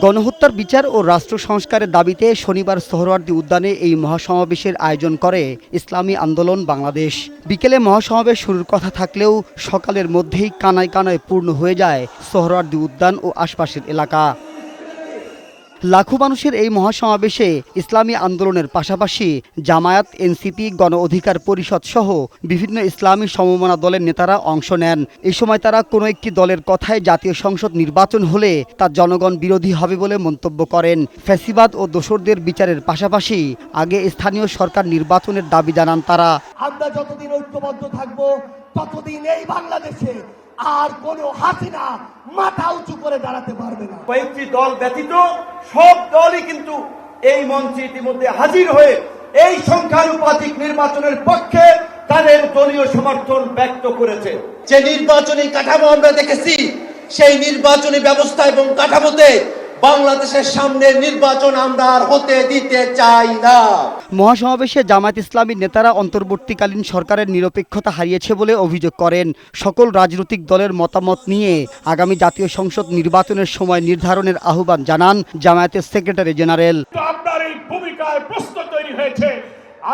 গণহত্যার বিচার ও রাষ্ট্র সংস্কারের দাবিতে শনিবার সোহরাওয়ার্দী উদ্যানে এই মহাসমাবেশের আয়োজন করে ইসলামী আন্দোলন বাংলাদেশ। বিকেলে মহাসমাবেশ শুরুর কথা থাকলেও সকালের মধ্যেই কানায় কানায় পূর্ণ হয়ে যায় সোহরাওয়ার্দী উদ্যান ও আশপাশের এলাকা। লাখো মানুষের এই মহাসমাবেশে ইসলামী আন্দোলনের পাশাপাশি জামায়াত, এনসিপি, গণ অধিকার পরিষদ সহ বিভিন্ন ইসলামী সমমনা দলের নেতারা অংশ নেন। এই সময় তারা কোনো একটি দলের কথায় জাতীয় সংসদ নির্বাচন হলে তা জনগণ বিরোধী হবে বলে মন্তব্য করেন। ফ্যাসিবাদ ও দোসরদের বিচারের পাশাপাশি আগে স্থানীয় সরকার নির্বাচনের দাবি জানান তারা। আমরা যতদিন ঐক্যবদ্ধ থাকবো ততদিন এই বাংলাদেশে আর কোন হাসিনা মাথা উঁচু করে দাঁড়াতে পারবে না। কয়েকটি দল ব্যতীত সব দলই কিন্তু এই মঞ্চে ইতিমধ্যে হাজির হয়ে এই সংখ্যানুপাতিক নির্বাচনের পক্ষে তাদের দলীয় সমর্থন ব্যক্ত করেছে। যে নির্বাচনী কাঠামো আমরা দেখেছি, সেই নির্বাচনী ব্যবস্থা এবং কাঠামোতে বাংলাদেশের সামনে নির্বাচন আমরা আর হতে দিতে চাই না। মহাসমাবেশে জামায়াত ইসলামীর নেতারা অন্তর্বর্তীকালীন সরকারের নিরপেক্ষতা হারিয়েছে বলে অভিযোগ করেন। সকল রাজনৈতিক দলের মতামত নিয়ে আগামী জাতীয় সংসদ নির্বাচনের সময় নির্ধারণের আহ্বান জানান জামায়াতের সেক্রেটারি জেনারেল। আপনার এই ভূমিকায় প্রশ্ন তৈরি হয়েছে,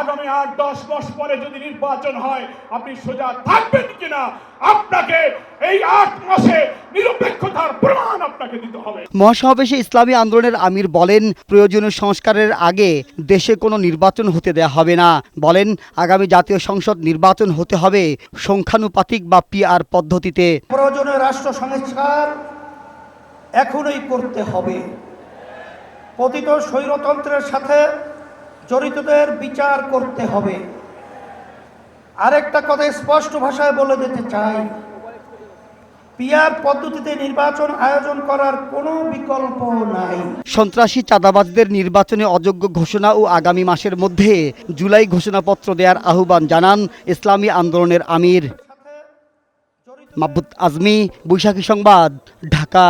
আগামী ৮-১০ মাস পরে যদি নির্বাচন হয় আপনি সোজা থাকবেন কিনা? আপনাকে এই ৮ মাসে নিরপেক্ষতার প্রমাণ আপনাকে দিতে হবে। মহাসমাবেশে ইসলামী আন্দোলনের আমির বলেন, প্রয়োজনীয় সংস্কারের আগে দেশে কোনো নির্বাচন হতে দেয়া হবে না। বলেন, আগামী জাতীয় সংসদ নির্বাচন হতে হবে সংখ্যানুপাতিক বা পিআর পদ্ধতিতে। প্রয়োজনীয় রাষ্ট্র সংস্কার এখনই করতে হবে। পতিত স্বৈরতন্ত্রের সাথে জড়িতদের বিচার করতে হবে। আরেকটা কথা স্পষ্ট ভাষায় বলে দিতে চাই, পিআর পদ্ধতিতে নির্বাচন আয়োজন করার কোনো বিকল্প নাই। সন্ত্রাসী চাঁদাবাজদের নির্বাচনে অযোগ্য ঘোষণা ও আগামী মাসের মধ্যে জুলাই ঘোষণাপত্র দেওয়ার আহ্বান জানান ইসলামী আন্দোলনের আমির। মাহবুব আজমি, বৈশাখী সংবাদ, ঢাকা।